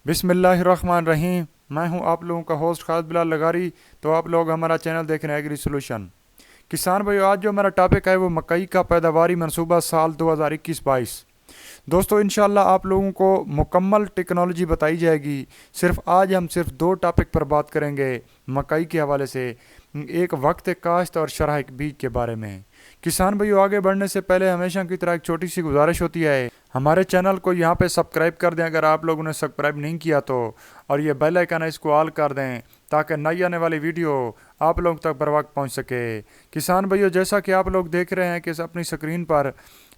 بسم اللہ الرحمن الرحیم۔ میں ہوں آپ لوگوں کا ہوسٹ خالد بلال لغاری۔ تو آپ لوگ ہمارا چینل دیکھ رہے ہیں ایگری سولوشن۔ کسان بھائیو، آج جو ہمارا ٹاپک ہے وہ مکئی کا پیداواری منصوبہ سال 2021-22۔ دوستو انشاءاللہ آپ لوگوں کو مکمل ٹیکنالوجی بتائی جائے گی۔ آج ہم صرف دو ٹاپک پر بات کریں گے مکئی کے حوالے سے، ایک وقت کاشت اور شرح بیج کے بارے میں۔ کسان بھائیو، آگے بڑھنے سے پہلے ہمیشہ کی طرح ایک چھوٹی سی گزارش ہوتی ہے، ہمارے چینل کو یہاں پہ سبسکرائب کر دیں اگر آپ لوگوں نے سبسکرائب نہیں کیا تو، اور یہ بیل آئیکن ہے اس کو آل کر دیں تاکہ نئی آنے والی ویڈیو آپ لوگوں تک بر وقت پہنچ سکے۔ کسان بھائیو، جیسا کہ آپ لوگ دیکھ رہے ہیں کہ اپنی سکرین پر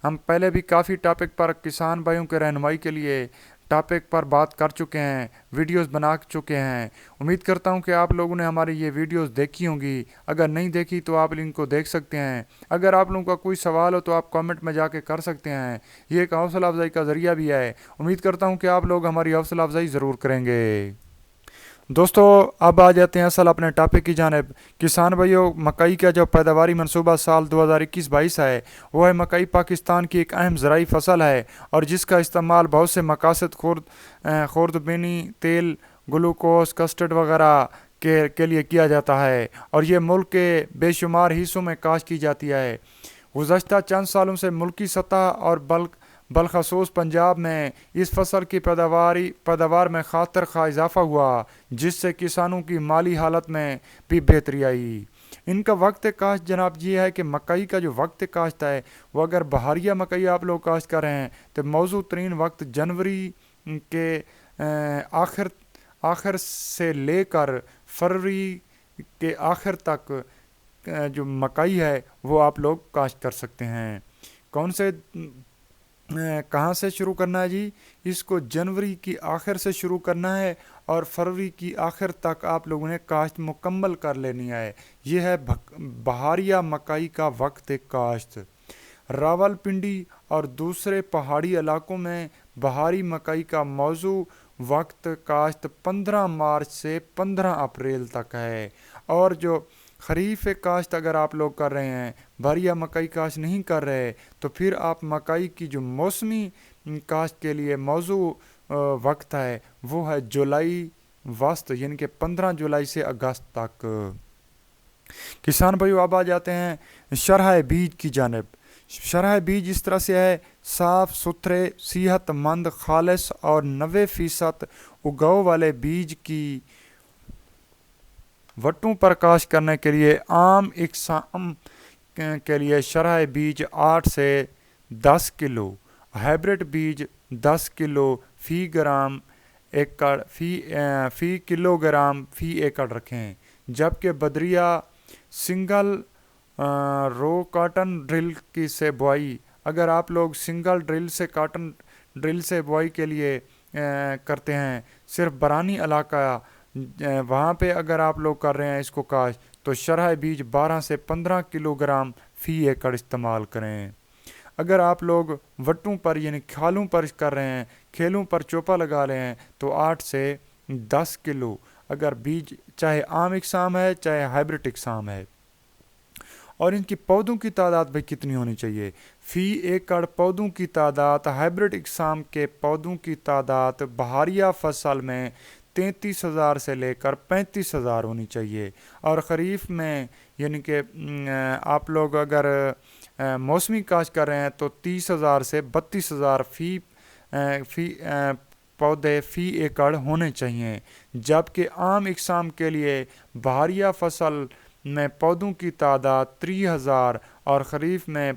ہم پہلے بھی کافی ٹاپک پر کسان بھائیوں کے رہنمائی کے لیے ٹاپک پر بات کر چکے ہیں، ویڈیوز بنا چکے ہیں۔ امید کرتا ہوں کہ آپ لوگوں نے ہماری یہ ویڈیوز دیکھی ہوں گی، اگر نہیں دیکھی تو آپ لنک کو دیکھ سکتے ہیں۔ اگر آپ لوگوں کا کوئی سوال ہو تو آپ کامنٹ میں جا کے کر سکتے ہیں، یہ ایک حوصلہ افزائی کا ذریعہ بھی ہے۔ امید کرتا ہوں کہ آپ لوگ ہماری حوصلہ افزائی ضرور کریں گے۔ دوستو اب آ جاتے ہیں اصل اپنے ٹاپک کی جانب۔ کسان بھائیو، مکئی کا جو پیداواری منصوبہ سال 2021-22 ہے وہ ہے مکئی پاکستان کی ایک اہم زرعی فصل ہے اور جس کا استعمال بہت سے مقاصد خوردبینی، تیل، گلوکوز، کسٹرڈ وغیرہ کے لیے کیا جاتا ہے، اور یہ ملک کے بے شمار حصوں میں کاشت کی جاتی ہے۔ گزشتہ چند سالوں سے ملکی سطح اور بالخصوص پنجاب میں اس فصل کی پیداوار میں خاطر خواہ اضافہ ہوا، جس سے کسانوں کی مالی حالت میں بھی بہتری آئی۔ ان کا وقت کاشت جناب یہ ہے کہ مکئی کا جو وقت کاشت ہے وہ اگر بہاریہ مکئی آپ لوگ کاشت کر رہے ہیں تو موزوں ترین وقت جنوری کے آخر سے لے کر فروری کے آخر تک جو مکئی ہے وہ آپ لوگ کاشت کر سکتے ہیں۔ کہاں سے شروع کرنا ہے جی؟ اس کو جنوری کی آخر سے شروع کرنا ہے اور فروری کی آخر تک آپ لوگوں نے کاشت مکمل کر لینی ہے۔ یہ ہے بہاریہ مکئی کا وقت کاشت۔ راول پنڈی اور دوسرے پہاڑی علاقوں میں بہاری مکئی کا موزوں وقت کاشت 15 مارچ سے 15 اپریل تک ہے، اور جو خریف کاشت اگر آپ لوگ کر رہے ہیں، بہاریہ مکئی کاشت نہیں کر رہے، تو پھر آپ مکئی کی جو موسمی کاشت کے لیے موزوں وقت ہے وہ ہے جولائی وسط، یعنی کہ 15 جولائی سے اگست تک۔ کسان بھائیو، اب آ جاتے ہیں شرح بیج کی جانب۔ شرح بیج اس طرح سے ہے: صاف ستھرے، صحت مند، خالص اور 90% اگاؤ والے بیج کی وٹوں پر کاشت کرنے کے لیے عام اقسام کے لیے شرح بیج 8 سے 10 کلو، ہائبرڈ بیج 10 کلو فی کلو گرام فی ایکڑ رکھیں، جبکہ بدریہ سنگل رو کاٹن ڈرل کی سے بوائی، اگر آپ لوگ سنگل ڈرل سے کاٹن ڈرل سے بوائی کے لیے کرتے ہیں، صرف برانی علاقہ وہاں پہ اگر آپ لوگ کر رہے ہیں اس کو کاشت، تو شرح بیج 12 سے 15 کلو گرام فی ایکڑ استعمال کریں۔ اگر آپ لوگ وٹوں پر یعنی کھالوں پر کر رہے ہیں، کھیلوں پر چوپا لگا رہے ہیں، تو 8 سے 10 کلو اگر بیج چاہے عام اقسام ہے چاہے ہائبرڈ اقسام ہے۔ اور ان کی پودوں کی تعداد بھائی کتنی ہونی چاہیے؟ فی ایکڑ پودوں کی تعداد ہائبرڈ اقسام کے پودوں کی تعداد بہاریہ فصل میں 33,000 سے لے کر 35,000 ہونی چاہیے، اور خریف میں یعنی کہ آپ لوگ اگر موسمی کاشت کر رہے ہیں تو 30,000 سے 32,000 فی پودے فی ایکڑ ہونے چاہیے، جبکہ عام اقسام کے لیے بہاریہ فصل میں پودوں کی تعداد 30,000 اور خریف میں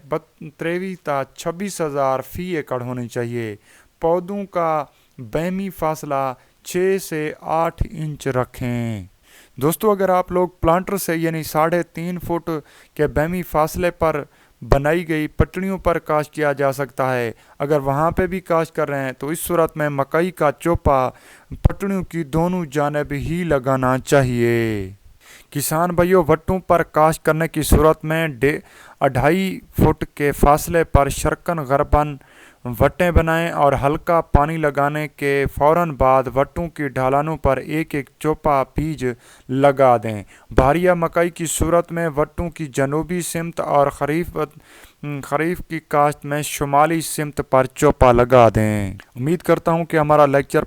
23 تا 26,000 فی ایکڑ ہونی چاہیے۔ پودوں کا بیمی فاصلہ 6 سے 8 انچ رکھیں۔ دوستو اگر آپ لوگ پلانٹر سے یعنی 3.5 فٹ کے بیمی فاصلے پر بنائی گئی پٹڑیوں پر کاشت کیا جا سکتا ہے، اگر وہاں پہ بھی کاشت کر رہے ہیں تو اس صورت میں مکئی کا چوپا پٹڑیوں کی دونوں جانب ہی لگانا چاہیے۔ کسان بھائیو، وٹوں پر کاشت کرنے کی صورت میں 2.5 فٹ کے فاصلے پر شرکن غربن وٹیں بنائیں اور ہلکا پانی لگانے کے فوراً بعد وٹوں کی ڈھلانوں پر ایک ایک چوپا بیج لگا دیں۔ بہاریہ مکئی کی صورت میں وٹوں کی جنوبی سمت اور خریف کی کاشت میں شمالی سمت پر چوپا لگا دیں۔ امید کرتا ہوں کہ ہمارا لیکچر